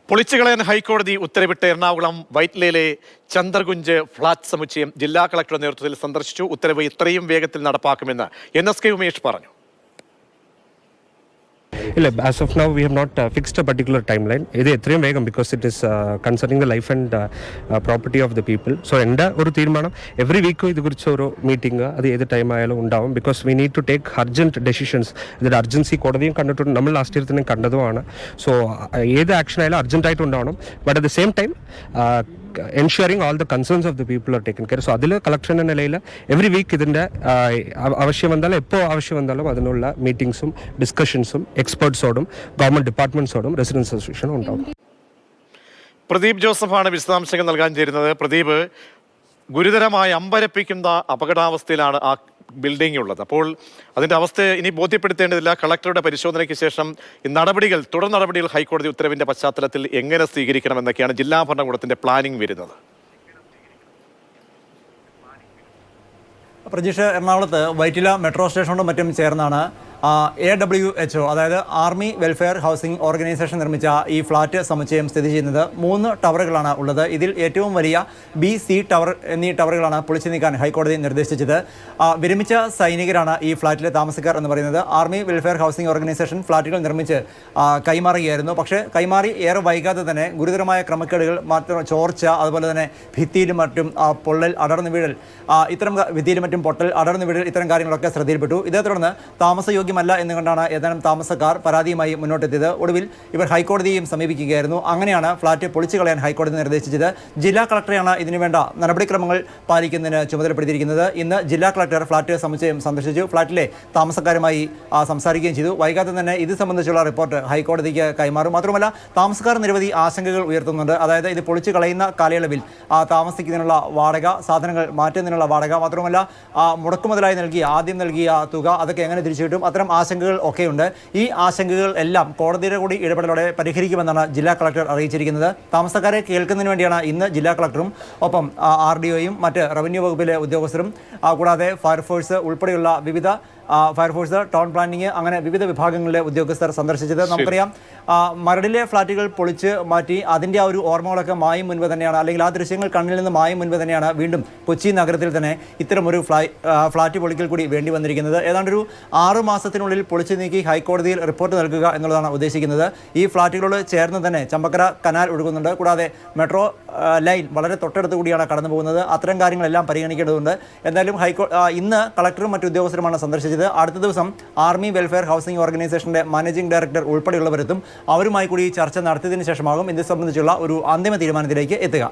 പൊളിച്ചുകളയാൻ ഹൈക്കോടതി ഉത്തരവിട്ട് എറണാകുളം വൈറ്റ്ലയിലെ ചന്ദ്രകുഞ്ച് ഫ്ളാറ്റ് സമുച്ചയം ജില്ലാ കളക്ടറുടെ നേതൃത്വത്തിൽ സന്ദർശിച്ചു. ഉത്തരവ് ഇത്രയും വേഗത്തിൽ നടപ്പാക്കുമെന്ന് NSK ഉമേഷ് പറഞ്ഞു. As of now, we have not fixed a particular timeline. It is because it is concerning the life and property of the people. So, every week we have a meeting at the time because we need to take urgent decisions. The urgency last year. So, action is urgent, but at the same time, ensuring all the concerns of the people are taken care of. So, adile collection and every week idinte avashyam vandala eppo avashyam vandalum adinulla meetings discussions experts odum government departments odum residents association undavum. Pradeep ജോസഫാണ് വിശദാംശങ്ങൾ നൽകാൻ ചേരുന്നത്. പ്രദീപ്, ഗുരുതരമായി അമ്പരപ്പിക്കുന്ന അപകടാവസ്ഥയിലാണ് ആ building ഉള്ളത്. അപ്പോൾ അതിന്റെ അവസ്ഥ ഇനി ബോധ്യപ്പെടുത്തേണ്ടതില്ല. കളക്ടറുടെ പരിശോധനയ്ക്ക് ശേഷം ഈ തുടർ നടപടികൾ ഹൈക്കോടതി ഉത്തരവിന്റെ പശ്ചാത്തലത്തിൽ എങ്ങനെ സ്വീകരിക്കണമെന്നൊക്കെയാണ് ജില്ലാ ഭരണകൂടത്തിന്റെ പ്ലാനിംഗ് വരുന്നത്. പ്രജീഷ്, എറണാകുളത്ത് വൈറ്റില മെട്രോ സ്റ്റേഷനോടും മറ്റും ചേർന്നാണ് AWHO, അതായത് ആർമി വെൽഫെയർ ഹൗസിംഗ് ഓർഗനൈസേഷൻ നിർമ്മിച്ച ഈ ഫ്ളാറ്റ് സമുച്ചയം സ്ഥിതി ചെയ്യുന്നത്. 3 ടവറുകളാണ് ഉള്ളത്. ഇതിൽ ഏറ്റവും വലിയ B, C ടവർ എന്നീ ടവറുകളാണ് പൊളിച്ചു നീക്കാൻ ഹൈക്കോടതി നിർദ്ദേശിച്ചത്. വിരമിച്ച സൈനികരാണ് ഈ ഫ്ളാറ്റിലെ താമസക്കാർ എന്ന് പറയുന്നത്. ആർമി വെൽഫെയർ ഹൗസിംഗ് ഓർഗനൈസേഷൻ ഫ്ളാറ്റുകൾ നിർമ്മിച്ച് കൈമാറുകയായിരുന്നു. പക്ഷേ കൈമാറി ഏറെ വൈകാതെ തന്നെ ഗുരുതരമായ ക്രമക്കേടുകൾ, മാത്രം ചോർച്ച, അതുപോലെ തന്നെ ഭിത്തിയിലും മറ്റും പൊള്ളൽ, അടർന്നു വീഴൽ, ഇത്തരം ഭിത്തിയിലും മറ്റും പൊട്ടൽ, അടർന്നു വീഴൽ, ഇത്തരം കാര്യങ്ങളൊക്കെ ശ്രദ്ധയിൽപ്പെട്ടു. ഇതേ തുടർന്ന് താമസയോഗ്യമല്ല എന്നുകൊണ്ടാണ് ഏതാനും താമസക്കാർ പരാതിയുമായി മുന്നോട്ടെത്തിയത്. ഒടുവിൽ ഇവർ ഹൈക്കോടതിയെയും സമീപിക്കുകയായിരുന്നു. അങ്ങനെയാണ് ഫ്ളാറ്റ് പൊളിച്ചു കളയാൻ ഹൈക്കോടതി നിർദ്ദേശിച്ചത്. ജില്ലാ കളക്ടറെയാണ് ഇതിനുവേണ്ട നടപടിക്രമങ്ങൾ പാലിക്കുന്നതിന് ചുമതലപ്പെടുത്തിയിരിക്കുന്നത്. ഇന്ന് ജില്ലാ കളക്ടർ ഫ്ളാറ്റ് സമുച്ചയം സന്ദർശിച്ചു. ഫ്ളാറ്റിലെ താമസക്കാരുമായി സംസാരിക്കുകയും ചെയ്തു. വൈകാതെ തന്നെ ഇത് സംബന്ധിച്ചുള്ള റിപ്പോർട്ട് ഹൈക്കോടതിക്ക് കൈമാറും. മാത്രമല്ല, താമസക്കാർ നിരവധി ആശങ്കകൾ ഉയർത്തുന്നുണ്ട്. അതായത് ഇത് പൊളിച്ചു കളയുന്ന കാലയളവിൽ താമസിക്കുന്നതിനുള്ള വാടക, സാധനങ്ങൾ മാറ്റുന്നതിനുള്ള വാടക, മാത്രമല്ല മുടക്കുമുതലായി ആദ്യം നൽകിയ തുക, അതൊക്കെ എങ്ങനെ തിരിച്ചു കിട്ടും, അത്തരം ആശങ്കകൾ ഒക്കെയുണ്ട്. ഈ ആശങ്കകൾ എല്ലാം കോടതിയുടെ കൂടി ഇടപെടലോടെ പരിഹരിക്കുമെന്നാണ് ജില്ലാ കളക്ടർ അറിയിച്ചിരിക്കുന്നത്. താമസക്കാരെ കേൾക്കുന്നതിന് വേണ്ടിയാണ് ഇന്ന് ജില്ലാ കളക്ടറും ഒപ്പം RDOയും മറ്റ് റവന്യൂ വകുപ്പിലെ ഉദ്യോഗസ്ഥരും കൂടാതെ ഫയർഫോഴ്സ് ഉൾപ്പെടെയുള്ള വിവിധ ഫയർഫോഴ്സ്, ടൗൺ പ്ലാനിംഗ്, അങ്ങനെ വിവിധ വിഭാഗങ്ങളിലെ ഉദ്യോഗസ്ഥർ സന്ദർശിച്ചത്. നമുക്കറിയാം, മരടിലെ ഫ്ളാറ്റുകൾ പൊളിച്ച് മാറ്റി അതിൻ്റെ ആ ഒരു ഓർമ്മകളൊക്കെ മായും മുൻപ് തന്നെയാണ്, അല്ലെങ്കിൽ ആ ദൃശ്യങ്ങൾ കണ്ണിൽ നിന്ന് മായും മുൻപ് തന്നെയാണ് വീണ്ടും കൊച്ചി നഗരത്തിൽ തന്നെ ഇത്തരമൊരു ഫ്ളാറ്റ് പൊളിക്കൽ കൂടി വേണ്ടി വന്നിരിക്കുന്നത്. ഏതാണ്ടൊരു 6 മാസത്തിനുള്ളിൽ പൊളിച്ചു നീക്കി ഹൈക്കോടതിയിൽ റിപ്പോർട്ട് നൽകുക എന്നുള്ളതാണ് ഉദ്ദേശിക്കുന്നത്. ഈ ഫ്ളാറ്റുകളോട് ചേർന്ന് തന്നെ ചമ്പക്കര കനാൽ ഒഴുകുന്നുണ്ട്. കൂടാതെ മെട്രോ ലൈൻ വളരെ തൊട്ടടുത്ത് കൂടിയാണ് കടന്നു പോകുന്നത്. അത്തരം കാര്യങ്ങളെല്ലാം പരിഗണിക്കേണ്ടതുണ്ട്. എന്തായാലും ഇന്ന് കളക്ടറും മറ്റു ഉദ്യോഗസ്ഥരുമാണ് സന്ദർശിച്ചത്. അടുത്ത ദിവസം ആർമി വെൽഫെയർ ഹൗസിംഗ് ഓർഗനൈസേഷന്റെ മാനേജിംഗ് ഡയറക്ടർ ഉൾപ്പെടെയുള്ളവരെത്തും. അവരുമായി കൂടി ചർച്ച നടത്തിയതിനു ശേഷമാകും ഇത് സംബന്ധിച്ചുള്ള ഒരു അന്തിമ തീരുമാനത്തിലേക്ക് എത്തുക.